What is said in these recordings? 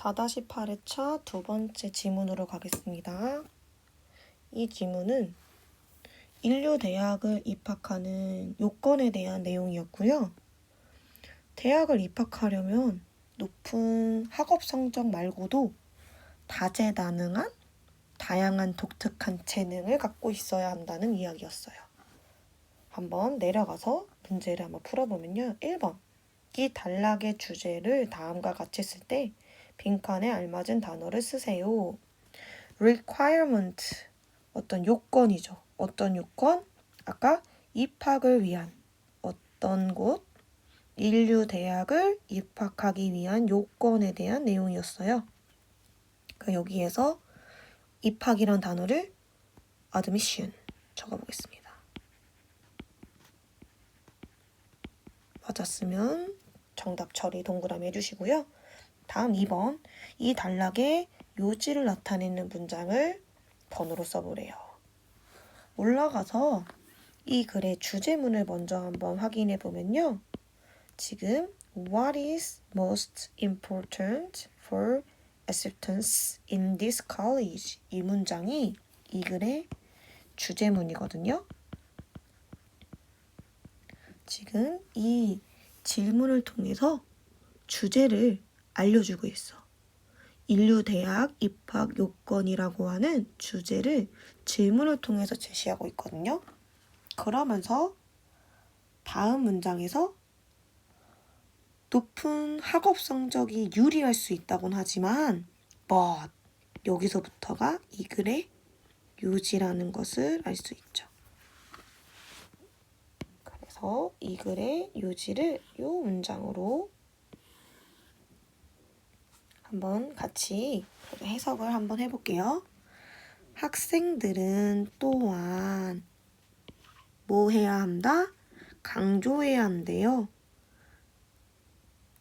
4-8회차 두 번째 지문으로 가겠습니다. 이 지문은 인류대학을 입학하는 요건에 대한 내용이었고요. 대학을 입학하려면 높은 학업 성적 말고도 다재다능한 다양한 독특한 재능을 갖고 있어야 한다는 이야기였어요. 한번 내려가서 문제를 한번 풀어보면요. 1번. 이 단락의 주제를 다음과 같이 쓸 때 빈칸에 알맞은 단어를 쓰세요. requirement, 어떤 요건이죠. 어떤 요건? 아까 입학을 위한 어떤 곳, 인류대학을 입학하기 위한 요건에 대한 내용이었어요. 그러니까 여기에서 입학이란 단어를 admission 적어보겠습니다. 맞았으면 정답 처리 동그라미 해주시고요. 다음 2번. 이 단락의 요지를 나타내는 문장을 번호로 써보래요. 올라가서 이 글의 주제문을 먼저 한번 확인해 보면요. 지금 What is most important for acceptance in this college? 이 문장이 이 글의 주제문이거든요. 지금 이 질문을 통해서 주제를 알려주고 있어. 인류대학 입학 요건이라고 하는 주제를 질문을 통해서 제시하고 있거든요. 그러면서 다음 문장에서 높은 학업 성적이 유리할 수 있다고는 하지만 but 여기서부터가 이 글의 요지라는 것을 알 수 있죠. 그래서 이 글의 요지를 이 문장으로 한번 같이 해석을 한번 해볼게요. 학생들은 또한 뭐 해야 한다? 강조해야 한대요.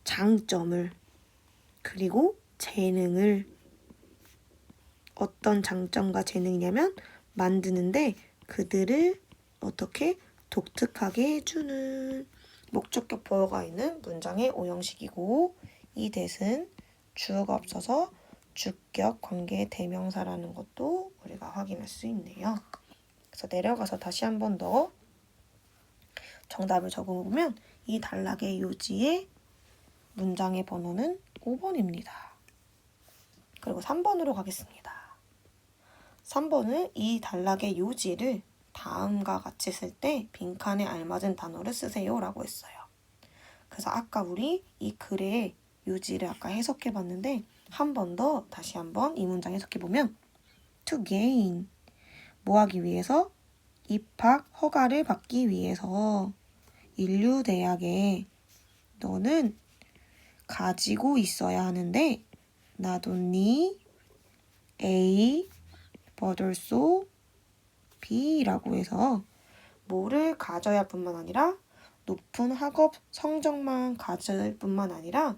장점을, 그리고 재능을. 어떤 장점과 재능이냐면 만드는데 그들을 어떻게 독특하게 해주는 목적격 보어가 있는 문장의 오형식이고, 이 that은 주어가 없어서 주격 관계 대명사라는 것도 우리가 확인할 수 있네요. 그래서 내려가서 다시 한 번 더 정답을 적어보면 이 단락의 요지의 문장의 번호는 5번입니다. 그리고 3번으로 가겠습니다. 3번은 이 단락의 요지를 다음과 같이 쓸 때 빈칸에 알맞은 단어를 쓰세요 라고 했어요. 그래서 아까 우리 이 글의 요지를 아까 해석해봤는데 한 번 더 다시 한번 이 문장 해석해보면 to gain, 뭐 하기 위해서? 입학 허가를 받기 위해서 인류대학에 너는 가지고 있어야 하는데 not only A but also B라고 해서 뭐를 가져야 할 뿐만 아니라 높은 학업 성적만 가질 뿐만 아니라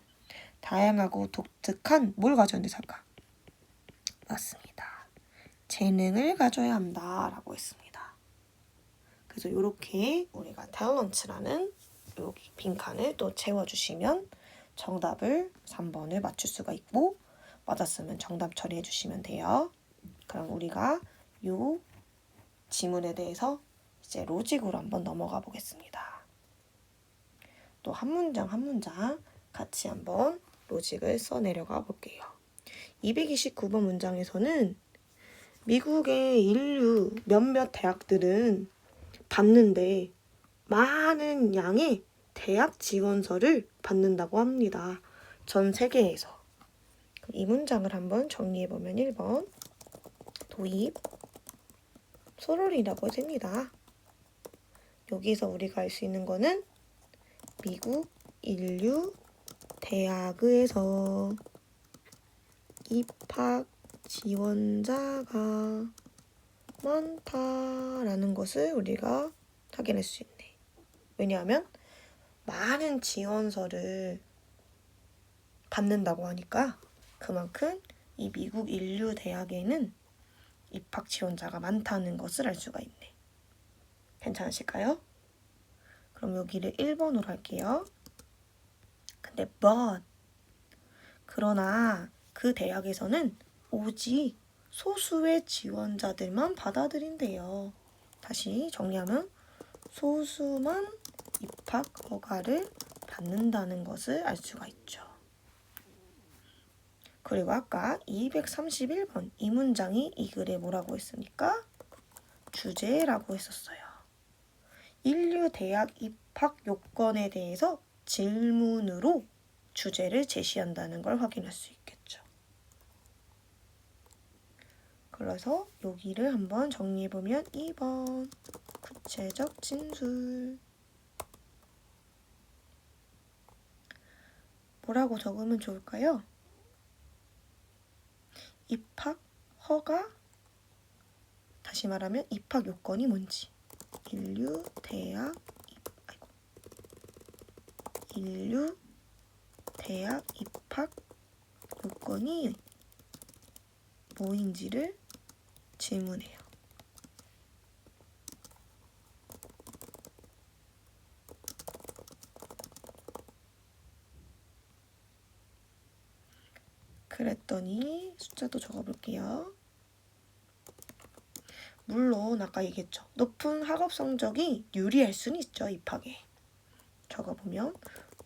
다양하고 독특한 뭘 가져야 되는 사과? 맞습니다. 재능을 가져야 한다라고 했습니다. 그래서 이렇게 우리가 탤런트라는 여기 빈칸을 또 채워주시면 정답을 3번을 맞출 수가 있고, 맞았으면 정답 처리해 주시면 돼요. 그럼 우리가 이 지문에 대해서 이제 로직으로 한번 넘어가 보겠습니다. 또 한 문장 한 문장 같이 한번 로직을 써 내려가 볼게요. 229번 문장에서는 미국의 인류 몇몇 대학들은 받는데 많은 양의 대학 지원서를 받는다고 합니다. 전 세계에서. 이 문장을 한번 정리해보면 1번 도입 소롤이라고 됩니다. 여기서 우리가 알 수 있는 거는 미국 인류 대학에서 입학 지원자가 많다라는 것을 우리가 확인할 수 있네. 왜냐하면 많은 지원서를 받는다고 하니까 그만큼 이 미국 인류 대학에는 입학 지원자가 많다는 것을 알 수가 있네. 괜찮으실까요? 그럼 여기를 1번으로 할게요. 근데 but, 그러나 그 대학에서는 오직 소수의 지원자들만 받아들인대요. 다시 정리하면 소수만 입학 허가를 받는다는 것을 알 수가 있죠. 그리고 아까 231번 이 문장이 이 글에 뭐라고 했습니까? 주제라고 했었어요. 인류 대학 입학 요건에 대해서 질문으로 주제를 제시한다는 걸 확인할 수 있겠죠. 그래서 여기를 한번 정리해보면 2번 구체적 진술. 뭐라고 적으면 좋을까요? 입학 허가, 다시 말하면 입학 요건이 뭔지. 인류 대학 입학 요건이 뭐인지를 질문해요. 그랬더니 숫자도 적어볼게요. 물론 아까 얘기했죠. 높은 학업 성적이 유리할 수는 있죠. 입학에. 적어보면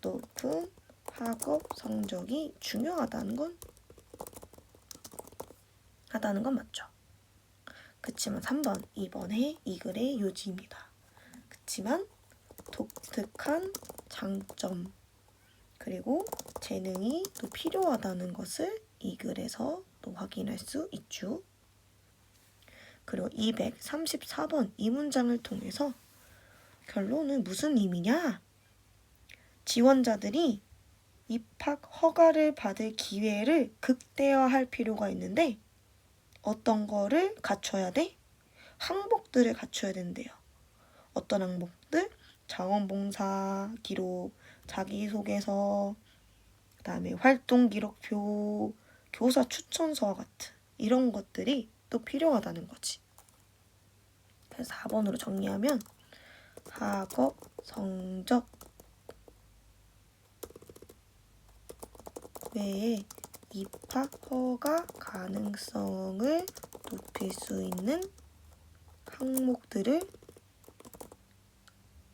높은 학업 성적이 중요하다는 건 맞죠. 그치만 3번, 2번의 이 글의 요지입니다. 그치만 독특한 장점 그리고 재능이 또 필요하다는 것을 이 글에서 또 확인할 수 있죠. 그리고 234번 이 문장을 통해서 결론은 무슨 의미냐? 지원자들이 입학 허가를 받을 기회를 극대화할 필요가 있는데 어떤 거를 갖춰야 돼? 항목들을 갖춰야 된대요. 어떤 항목들? 자원봉사 기록, 자기소개서, 그다음에 활동 기록표, 교사 추천서와 같은 이런 것들이 또 필요하다는 거지. 그래서 4번으로 정리하면 학업 성적 외에 입학 허가 가능성을 높일 수 있는 항목들을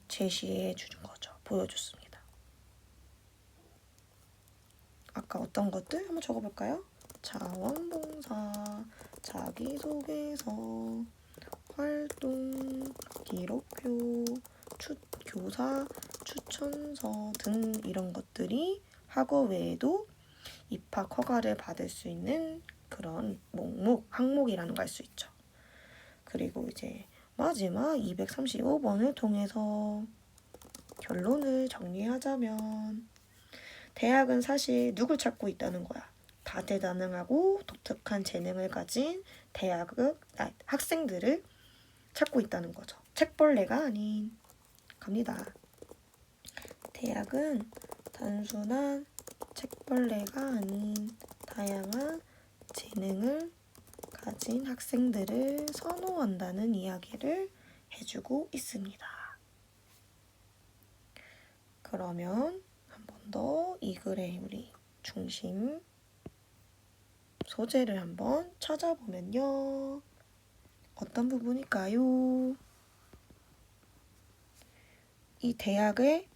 제시해 주는 거죠. 보여줬습니다. 아까 어떤 것들 한번 적어볼까요? 자원봉사, 자기소개서, 활동, 기록표, 교사, 추천서 등 이런 것들이 학업 외에도 입학 허가를 받을 수 있는 그런 항목이라는 걸 알 수 있죠. 그리고 이제 마지막 235번을 통해서 결론을 정리하자면 대학은 사실 누굴 찾고 있다는 거야? 다재다능하고 독특한 재능을 가진 학생들을 찾고 있다는 거죠. 책벌레가 아닌 갑니다. 대학은 단순한 책벌레가 아닌 다양한 재능을 가진 학생들을 선호한다는 이야기를 해주고 있습니다. 그러면 한 번 더 이 글의 우리 중심 소재를 한번 찾아보면요. 어떤 부분일까요? 이 대학의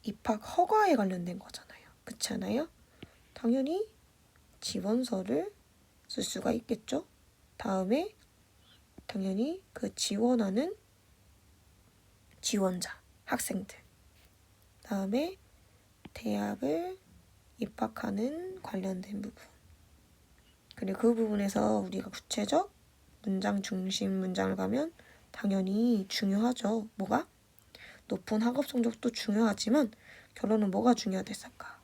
입학 허가에 관련된 거잖아요. 그렇지 않아요? 당연히 지원서를 쓸 수가 있겠죠. 다음에 당연히 그 지원하는 지원자, 학생들. 다음에 대학을 입학하는 관련된 부분. 그리고 그 부분에서 우리가 구체적 문장 중심 문장을 가면 당연히 중요하죠. 뭐가? 높은 학업 성적도 중요하지만 결론은 뭐가 중요하댔을까?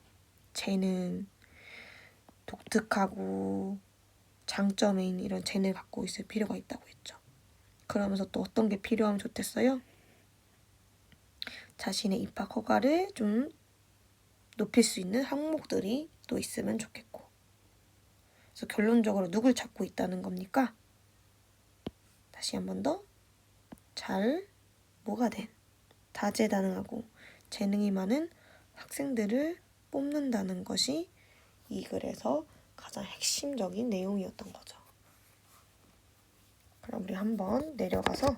재능, 독특하고 장점에 있는 이런 재능을 갖고 있을 필요가 있다고 했죠. 그러면서 또 어떤 게 필요하면 좋겠어요? 자신의 입학 허가를 좀 높일 수 있는 항목들이 또 있으면 좋겠고. 그래서 결론적으로 누굴 찾고 있다는 겁니까? 다시 한 번 더. 뭐가 된 다재다능하고 재능이 많은 학생들을 뽑는다는 것이 이 글에서 가장 핵심적인 내용이었던 거죠. 그럼 우리 한번 내려가서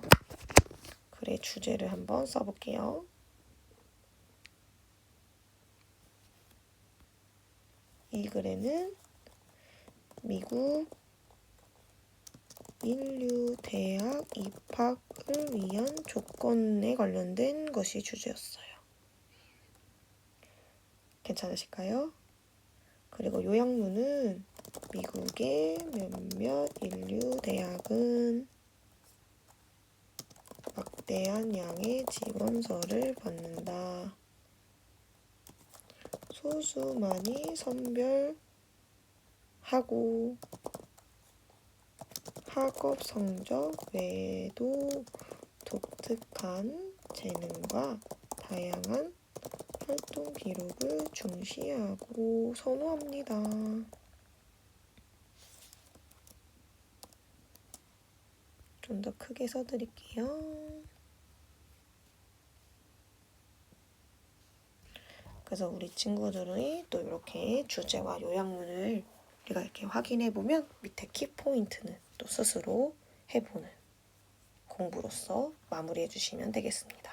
글의 주제를 한번 써볼게요. 이 글에는 미국 인류 대학 입학을 위한 조건에 관련된 것이 주제였어요. 괜찮으실까요? 그리고 요약문은 미국의 몇몇 인류 대학은 막대한 양의 지원서를 받는다. 소수만이 선별하고 학업 성적 외에도 독특한 재능과 다양한 활동 기록을 중시하고 선호합니다. 좀 더 크게 써드릴게요. 그래서 우리 친구들이 또 이렇게 주제와 요약문을 우리가 이렇게 확인해보면 밑에 키포인트는 또 스스로 해보는 공부로서 마무리해주시면 되겠습니다.